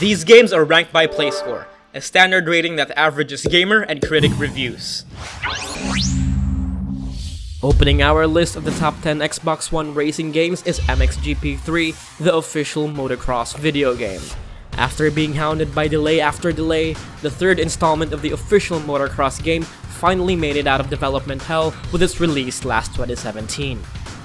These games are ranked by play score, a standard rating that averages gamer and critic reviews. Opening our list of the top 10 Xbox One racing games is MXGP 3, the official motocross video game. After being hounded by delay after delay, the third installment of the official motocross game finally made it out of development hell with its release last 2017.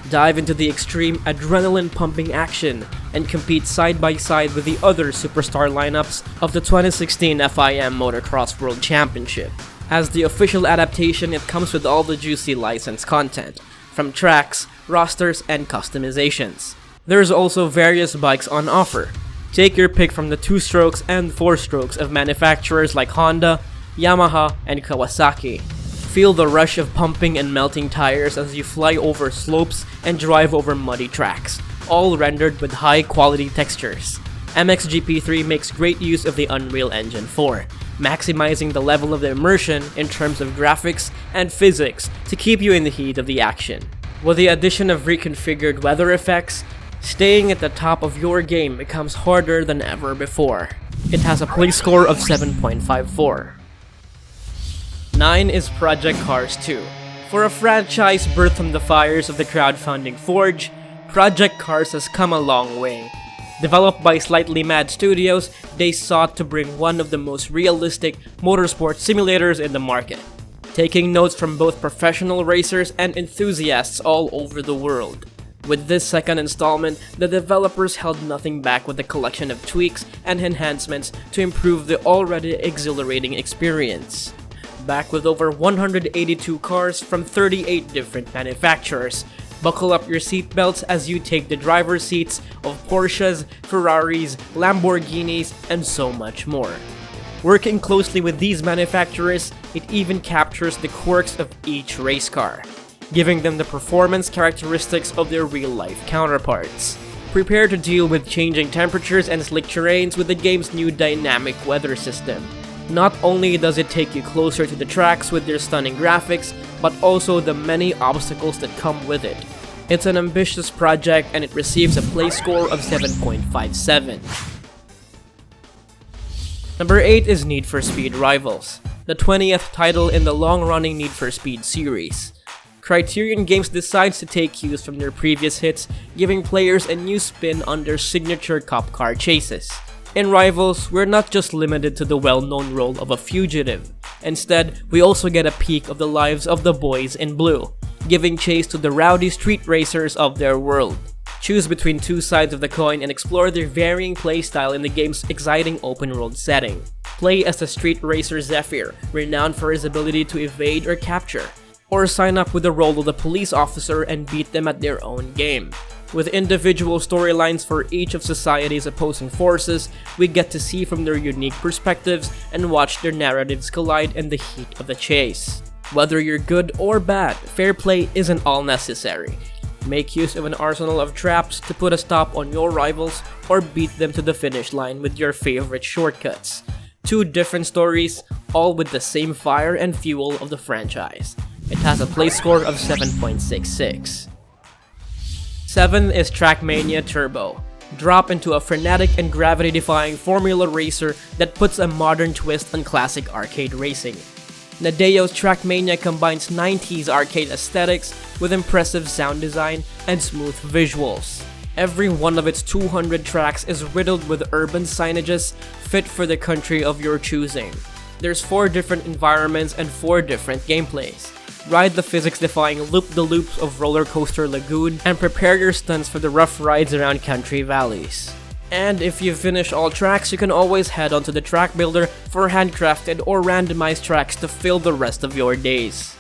Dive into the extreme adrenaline-pumping action and compete side by side with the other superstar lineups of the 2016 FIM Motocross World Championship. As the official adaptation, it comes with all the juicy licensed content, from tracks, rosters, and customizations. There's also various bikes on offer. Take your pick from the 2-strokes and 4-strokes of manufacturers like Honda, Yamaha, and Kawasaki. Feel the rush of pumping and melting tires as you fly over slopes and drive over muddy tracks, all rendered with high-quality textures. MXGP 3 makes great use of the Unreal Engine 4, maximizing the level of the immersion in terms of graphics and physics to keep you in the heat of the action. With the addition of reconfigured weather effects, staying at the top of your game becomes harder than ever before. It has a play score of 7.54. 9 is Project Cars 2. For a franchise birthed from the fires of the crowdfunding Forge, Project Cars has come a long way. Developed by Slightly Mad Studios, they sought to bring one of the most realistic motorsport simulators in the market, taking notes from both professional racers and enthusiasts all over the world. With this second installment, the developers held nothing back with a collection of tweaks and enhancements to improve the already exhilarating experience. Back with over 182 cars from 38 different manufacturers, buckle up your seatbelts as you take the driver's seats of Porsches, Ferraris, Lamborghinis, and so much more. Working closely with these manufacturers, it even captures the quirks of each race car, giving them the performance characteristics of their real-life counterparts. Prepare to deal with changing temperatures and slick terrains with the game's new dynamic weather system. Not only does it take you closer to the tracks with their stunning graphics, but also the many obstacles that come with it. It's an ambitious project and it receives a play score of 7.57. Number 8 is Need for Speed Rivals, the 20th title in the long-running Need for Speed series. Criterion Games decides to take cues from their previous hits, giving players a new spin on their signature cop car chases. In Rivals, we're not just limited to the well-known role of a fugitive. Instead, we also get a peek of the lives of the boys in blue, giving chase to the rowdy street racers of their world. Choose between two sides of the coin and explore their varying playstyle in the game's exciting open-world setting. Play as the street racer Zephyr, renowned for his ability to evade or capture, or sign up with the role of the police officer and beat them at their own game. With individual storylines for each of society's opposing forces, we get to see from their unique perspectives and watch their narratives collide in the heat of the chase. Whether you're good or bad, fair play isn't all necessary. Make use of an arsenal of traps to put a stop on your rivals or beat them to the finish line with your favorite shortcuts. Two different stories, all with the same fire and fuel of the franchise. It has a play score of 7.66. 7 is Trackmania Turbo. Drop into a frenetic and gravity-defying formula racer that puts a modern twist on classic arcade racing. Nadeo's Trackmania combines 90s arcade aesthetics with impressive sound design and smooth visuals. Every one of its 200 tracks is riddled with urban signages fit for the country of your choosing. There's 4 different environments and 4 different gameplays. Ride the physics-defying loop-the-loops of Roller Coaster Lagoon and prepare your stunts for the rough rides around country valleys. And if you finish all tracks, you can always head onto the track builder for handcrafted or randomized tracks to fill the rest of your days.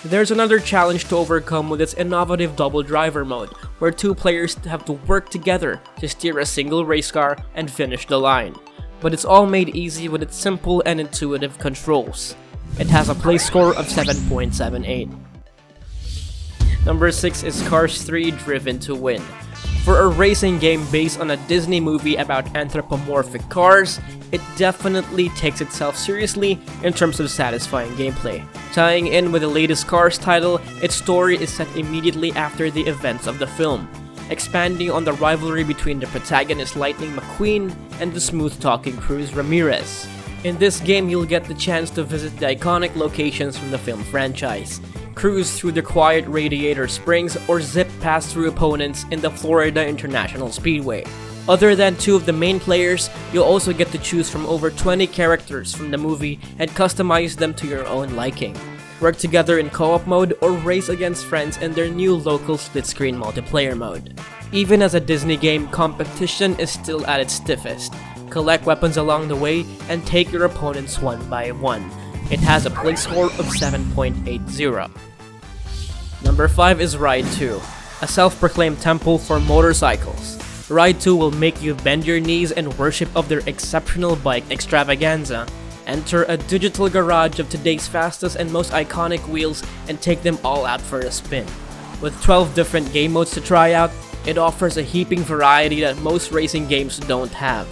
There's another challenge to overcome with its innovative double driver mode, where 2 players have to work together to steer a single race car and finish the line. But it's all made easy with its simple and intuitive controls. It has a play score of 7.78. Number 6 is Cars 3 Driven to Win. For a racing game based on a Disney movie about anthropomorphic cars, it definitely takes itself seriously in terms of satisfying gameplay. Tying in with the latest Cars title, its story is set immediately after the events of the film. expanding on the rivalry between the protagonist Lightning McQueen and the smooth-talking Cruz Ramirez. In this game, you'll get the chance to visit the iconic locations from the film franchise, cruise through the quiet Radiator Springs, or zip past through opponents in the Florida International Speedway. Other than 2 of the main players, you'll also get to choose from over 20 characters from the movie and customize them to your own liking. Work together in co-op mode or race against friends in their new local split-screen multiplayer mode. Even as a Disney game, competition is still at its stiffest. Collect weapons along the way and take your opponents one by one. It has a play score of 7.80. Number 5 is Ride 2, a self-proclaimed temple for motorcycles. Ride 2 will make you bend your knees in worship of their exceptional bike extravaganza. Enter a digital garage of today's fastest and most iconic wheels and take them all out for a spin. With 12 different game modes to try out, it offers a heaping variety that most racing games don't have.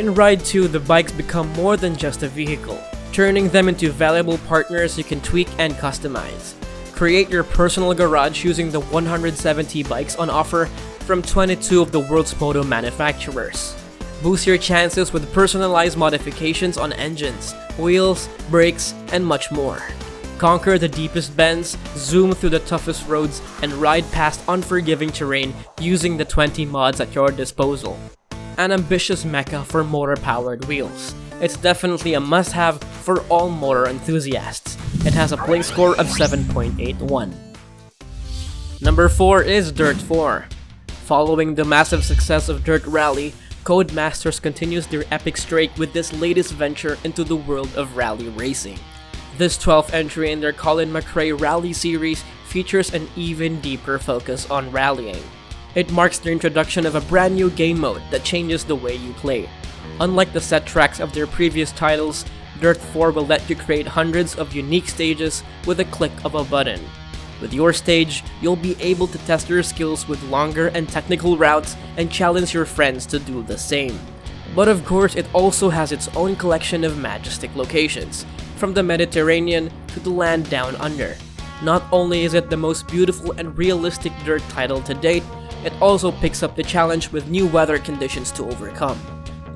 In Ride 2, the bikes become more than just a vehicle, turning them into valuable partners you can tweak and customize. Create your personal garage using the 170 bikes on offer from 22 of the world's moto manufacturers. Boost your chances with personalized modifications on engines, wheels, brakes, and much more. Conquer the deepest bends, zoom through the toughest roads, and ride past unforgiving terrain using the 20 mods at your disposal. An ambitious mecca for motor-powered wheels. It's definitely a must-have for all motor enthusiasts. It has a play score of 7.81. Number 4 is Dirt 4. Following the massive success of Dirt Rally, Codemasters continues their epic streak with this latest venture into the world of rally racing. This 12th entry in their Colin McRae Rally series features an even deeper focus on rallying. It marks the introduction of a brand new game mode that changes the way you play. Unlike the set tracks of their previous titles, Dirt 4 will let you create hundreds of unique stages with a click of a button. With your stage, you'll be able to test your skills with longer and technical routes and challenge your friends to do the same. But of course, it also has its own collection of majestic locations, from the Mediterranean to the land down under. Not only is it the most beautiful and realistic Dirt title to date, it also picks up the challenge with new weather conditions to overcome.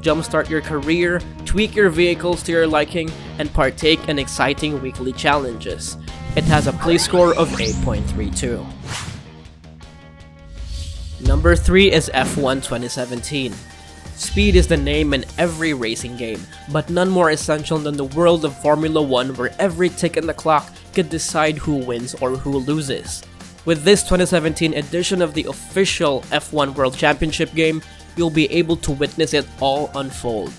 Jumpstart your career, tweak your vehicles to your liking, and partake in exciting weekly challenges. It has a play score of 8.32. Number 3 is F1 2017. Speed is the name in every racing game, but none more essential than the world of Formula 1 where every tick in the clock could decide who wins or who loses. With this 2017 edition of the official F1 World Championship game, you'll be able to witness it all unfold.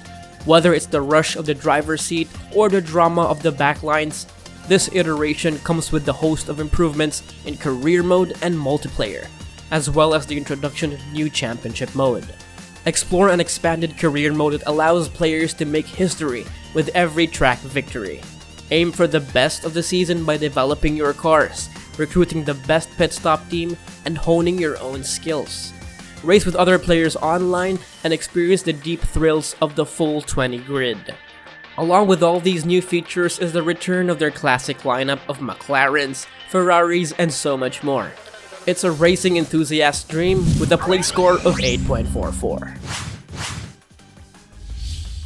Whether it's the rush of the driver's seat or the drama of the backlines, this iteration comes with a host of improvements in career mode and multiplayer, as well as the introduction of new championship mode. Explore an expanded career mode that allows players to make history with every track victory. Aim for the best of the season by developing your cars, recruiting the best pit stop team, and honing your own skills. Race with other players online and experience the deep thrills of the full 20 grid. Along with all these new features is the return of their classic lineup of McLarens, Ferraris, and so much more. It's a racing enthusiast's dream with a play score of 8.44.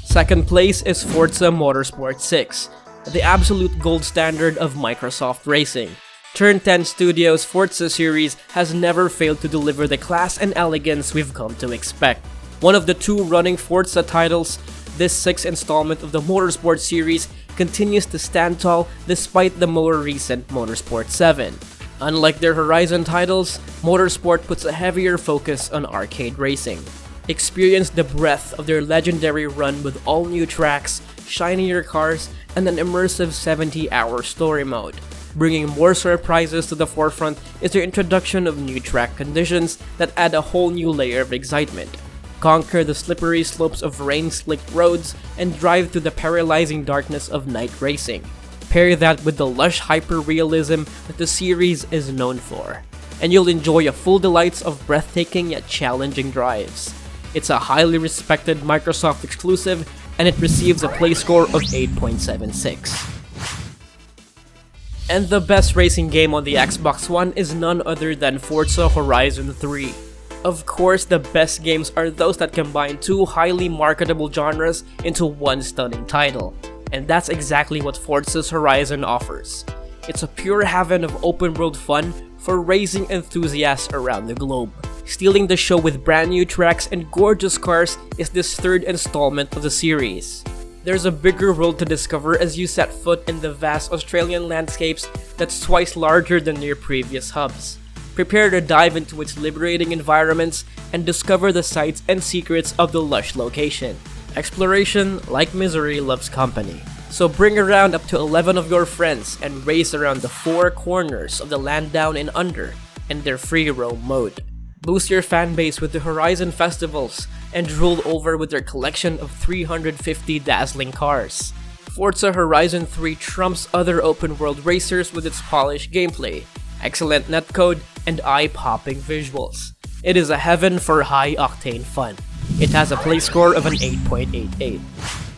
Second place is Forza Motorsport 6, the absolute gold standard of Microsoft racing. Turn 10 Studios' Forza series has never failed to deliver the class and elegance we've come to expect. One of the 2 running Forza titles, this 6th installment of the Motorsport series continues to stand tall despite the more recent Motorsport 7. Unlike their Horizon titles, Motorsport puts a heavier focus on arcade racing. Experience the breadth of their legendary run with all new tracks, shinier cars, and an immersive 70-hour story mode. Bringing more surprises to the forefront is the introduction of new track conditions that add a whole new layer of excitement. Conquer the slippery slopes of rain-slicked roads and drive through the paralyzing darkness of night racing. Pair that with the lush hyper-realism that the series is known for, and you'll enjoy a full delights of breathtaking yet challenging drives. It's a highly respected Microsoft exclusive, and it receives a play score of 8.76. And the best racing game on the Xbox One is none other than Forza Horizon 3. Of course, the best games are those that combine two highly marketable genres into one stunning title. And that's exactly what Forza's Horizon offers. It's a pure heaven of open world fun for racing enthusiasts around the globe. Stealing the show with brand new tracks and gorgeous cars is this third installment of the series. There's a bigger world to discover as you set foot in the vast Australian landscapes that's twice larger than your previous hubs. Prepare to dive into its liberating environments and discover the sights and secrets of the lush location. Exploration, like misery, loves company. So bring around up to 11 of your friends and race around the four corners of the land down and under in their free roam mode. Boost your fanbase with the Horizon festivals and drool over with their collection of 350 dazzling cars. Forza Horizon 3 trumps other open world racers with its polished gameplay, excellent netcode, and eye-popping visuals. It is a heaven for high-octane fun. It has a play score of an 8.88.